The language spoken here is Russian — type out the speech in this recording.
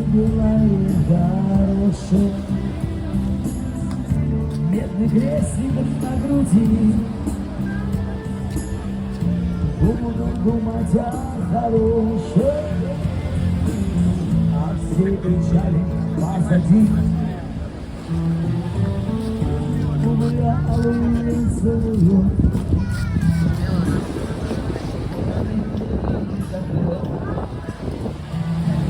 была и хорошая. Медный крестик на груди, гуматя хорошая, а все кричали позади. Умыла алую целую.